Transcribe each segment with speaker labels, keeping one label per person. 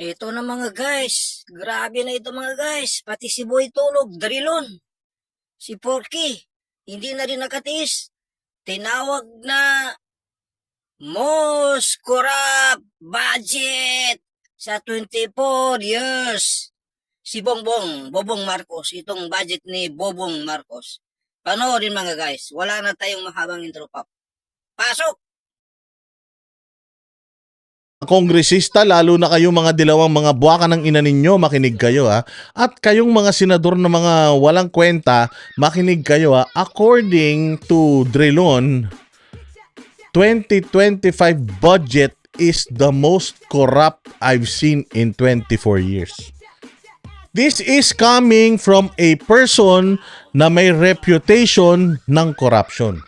Speaker 1: Ito na mga guys, grabe na ito mga guys, pati si Boy Tulog, Darilon, si Porky, hindi na rin nakatiis, tinawag na most corrupt budget sa 24 years. Si Bobong Marcos, itong budget ni Bobong Marcos. Panoorin mga guys, wala na tayong mahabang intro pa. Pasok!
Speaker 2: Kongresista, lalo na kayo mga dilawang mga buwaka ng ina ninyo, makinig kayo ha. At kayong mga senador na mga walang kwenta, makinig kayo ha. According to Drilon, 2025 budget is the most corrupt I've seen in 24 years. This is coming from a person na may reputation ng corruption.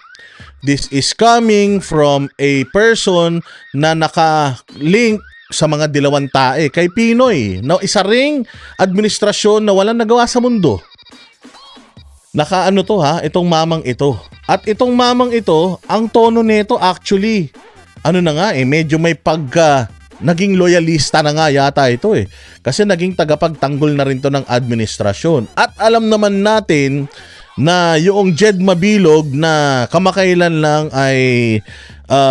Speaker 2: This is coming from a person na naka-link sa mga dilawang tae kay Pinoy, na isa ring administrasyon na walang nagawa sa mundo. Nakaano to ha, itong mamang ito. At itong mamang ito, ang tono nito actually, ano na nga medyo may naging loyalista na nga yata ito Kasi naging tagapagtanggol na rin to ng administrasyon. At alam naman natin na yung Jed Mabilog na kamakailan lang ay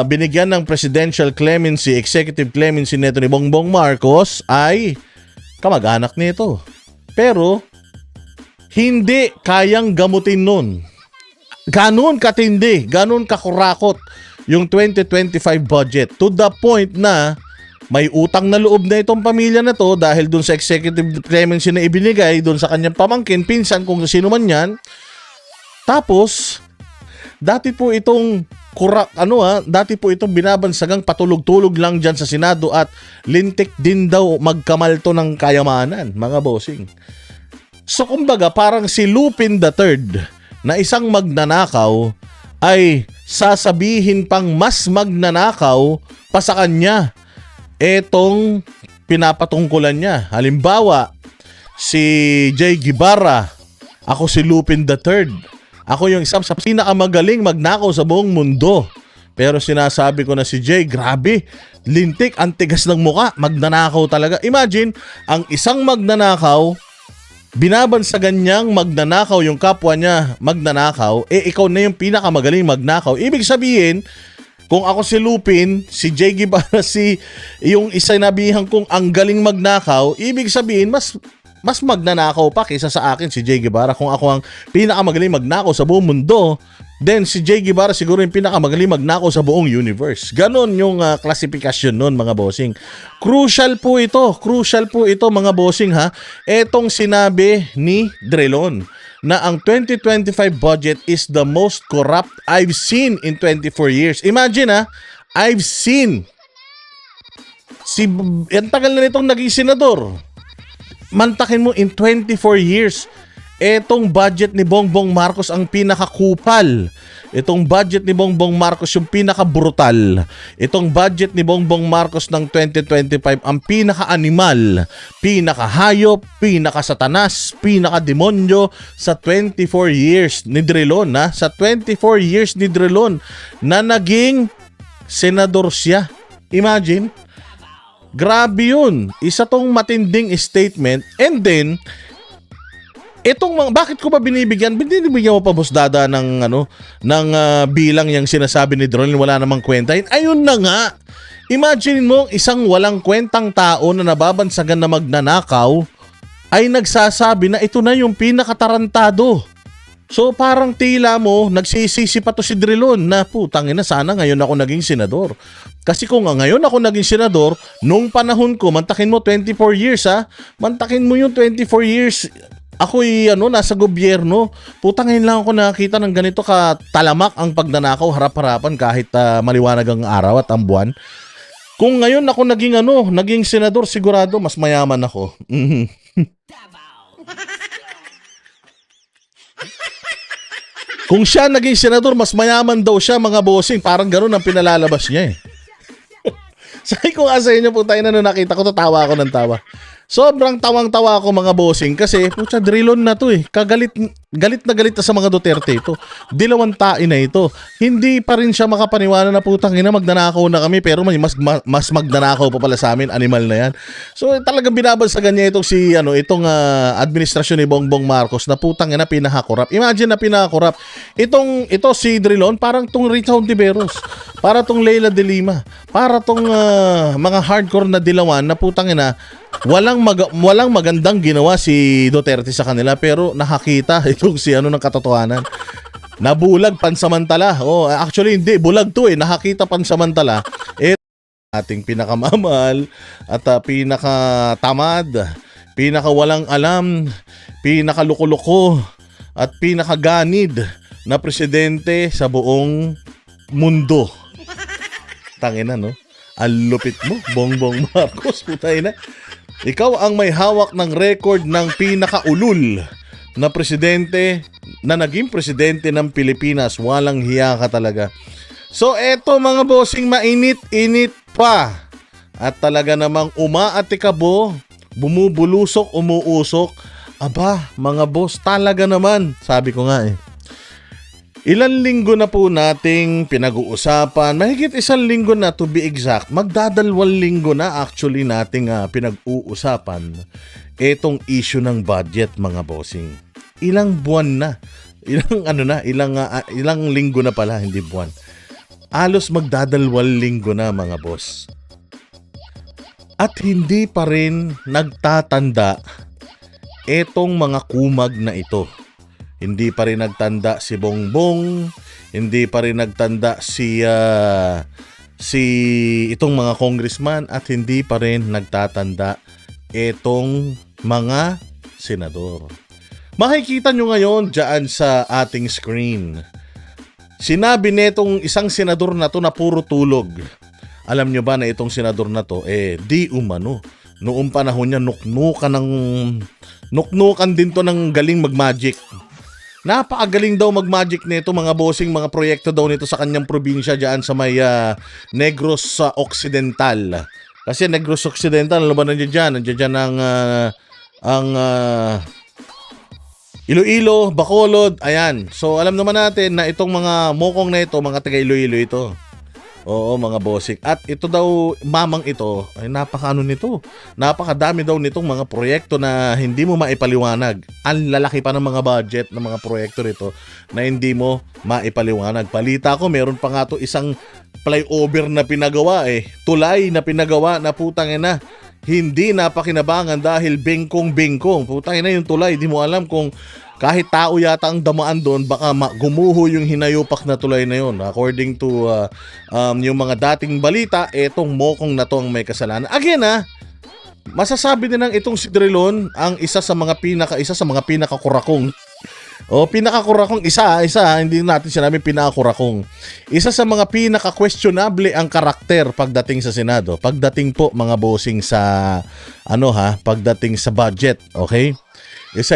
Speaker 2: binigyan ng presidential clemency, executive clemency nito ni Bongbong Marcos ay kamag-anak nito. Pero hindi kayang gamutin nun. Ganon katindi, ganon kakurakot yung 2025 budget to the point na may utang na loob na itong pamilya na to dahil dun sa executive clemency na ibinigay dun sa kanyang pamangkin, pinsan, kung sino man yan. Tapos, dati po itong binabansagang patulog-tulog lang dyan sa Senado at lintik din daw magkamalto ng kayamanan, mga bossing. So kumbaga parang si Lupin III na isang magnanakaw ay sasabihin pang mas magnanakaw pa sa kanya etong pinapatungkulan niya. Halimbawa, si Jay Guevara, ako si Lupin III. Ako yung isang sa pinakamagaling magnakaw sa buong mundo. Pero sinasabi ko na si Jay, grabe, lintik, ang tigas ng muka, magnanakaw talaga. Imagine, ang isang magnanakaw, binabansagan niyang magnanakaw yung kapwa niya magnanakaw, ikaw na yung pinakamagaling magnakaw. Ibig sabihin, kung ako si Lupin, si Jay Guevara, yung isa nabihan kong ang galing magnakaw, ibig sabihin, mas magnanakaw pa kaysa sa akin si Jay Guevara. Kung ako ang pinakamagaling magnakaw sa buong mundo, then si Jay Guevara siguro yung pinakamagaling magnakaw sa buong universe. Ganon yung klasifikasyon nun, mga bossing. Crucial po ito mga bossing ha. Etong sinabi ni Drilon na ang 2025 budget is the most corrupt I've seen in 24 years. Imagine ha, I've seen. Ang tagal na nitong naging senador. Mantakin mo in 24 years, etong budget ni Bongbong Marcos ang pinakakupal. Itong budget ni Bongbong Marcos yung pinakabrutal. Itong budget ni Bongbong Marcos ng 2025 ang pinaka-animal, pinaka-hayop, pinaka-satanas, pinaka-demonyo sa 24 years ni Drilon. Sa 24 years ni Drilon na naging senador siya. Imagine. Grabe yun. Isa tong matinding statement. And then, bakit ko ba binibigyan mo pa Boss Dada ng bilang yung sinasabi ni Drilon, wala namang kwenta. Ayun na nga. Imagine mo isang walang kwentang tao na nababansagan na magnanakaw ay nagsasabi na ito na yung pinakatarantado. So parang tila mo, nagsisisi pa to si Drilon na putang ina, sana ngayon ako naging senador. Kasi kung ngayon ako naging senador, nung panahon ko, mantakin mo 24 years mantakin mo yung 24 years, ako'y nasa gobyerno, putang ngayon lang ako nakakita ng ganito katalamak ang pagnanakaw harap-harapan kahit maliwanag ang araw at ang buwan. Kung ngayon ako naging senador, sigurado mas mayaman ako. Kung siya naging senador, mas mayaman daw siya, mga bossing. Parang gano'n ang pinalalabas niya Sabi ko nga sa inyo po tayo na nakita ko, tatawa ako ng tawa. Sobrang tawang-tawa ako mga bossing kasi putya drilon na to eh. Galit na sa mga Duterte ito. Dilawang tain na ito. Hindi pa rin siya makapaniwala na putang ina magnanakaw na kami pero mas magnanakaw pa pala sa amin, animal na yan. So talagang binabansagan niya itong administrasyon ni Bongbong Marcos na putang ina pinakakorap. Imagine na pinakakorap. Ito si Drilon parang tong Rita Hontiveros, para tong Leila de Lima, para tong mga hardcore na dilawan na putang ina walang magandang ginawa si Duterte sa kanila pero nakakita itong si ng katotohanan. Nabulag pansamantala. Oh, actually hindi, bulag to eh. Nakakita pansamantala. Ating pinakamamal at pinakatamad, pinakawalang alam, pinakaluko-luko at pinakaganid na presidente sa buong mundo. Tangina no? Ang lupit mo, Bongbong Marcos, putay na. Ikaw ang may hawak ng record ng pinakaulul na presidente na naging presidente ng Pilipinas. Walang hiya ka talaga. So eto mga bossing, mainit-init pa. At talaga namang umaatikabo, bumubulusok, umuusok. Aba, mga boss, talaga naman. Sabi ko nga eh. Ilan linggo na po nating pinag-uusapan, mahigit 1 linggo na to be exact, magdadalawang linggo na actually nating pinag-uusapan etong issue ng budget mga bossing. Ilang buwan na, ilang linggo na pala, hindi buwan. Alos magdadalawang linggo na mga boss. At hindi pa rin nagtatanda etong mga kumag na ito. Hindi pa rin nagtanda si Bongbong, hindi pa rin nagtanda si itong mga congressman at hindi pa rin nagtatanda itong mga senador. Makikita nyo ngayon dyan sa ating screen. Sinabi netong isang senador na to na puro tulog. Alam nyo ba na itong senador na to, di umano. Noong panahon niya, nuknukan din to ng galing mag-magic. Napakagaling daw mag-magic nito mga bossing, mga proyekto daw nito sa kanyang probinsya diyan sa may Negros Occidental. Kasi Negros Occidental, ano ba nandiyan dyan? Nandiyan dyan ang Iloilo, Bacolod, ayan. So alam naman natin na itong mga mokong na ito, mga taga Iloilo ito. Oo mga bossing. At ito daw, mamang ito, ay napakadami daw nitong mga proyekto na hindi mo maipaliwanag. Ang lalaki pa ng mga budget ng mga proyekto nito na hindi mo maipaliwanag. Balita ko, meron pa nga to isang flyover na pinagawa tulay na pinagawa na putang ina. Hindi napakinabangan dahil bengkong-bengkong. Putang ina yung tulay, di mo alam kung kahit tao yata ang damaan doon, baka gumuho yung hinayupak na tulay na yun. According to yung mga dating balita, etong mokong na to ang may kasalanan. Again masasabi din ng itong si Drilon ang isa sa mga pinakakurakong. Pinakakurakong isa, hindi natin sinabi pinakakurakong. Isa sa mga pinaka-questionable ang karakter pagdating sa Senado. Pagdating po mga bossing sa pagdating sa budget, okay? Isa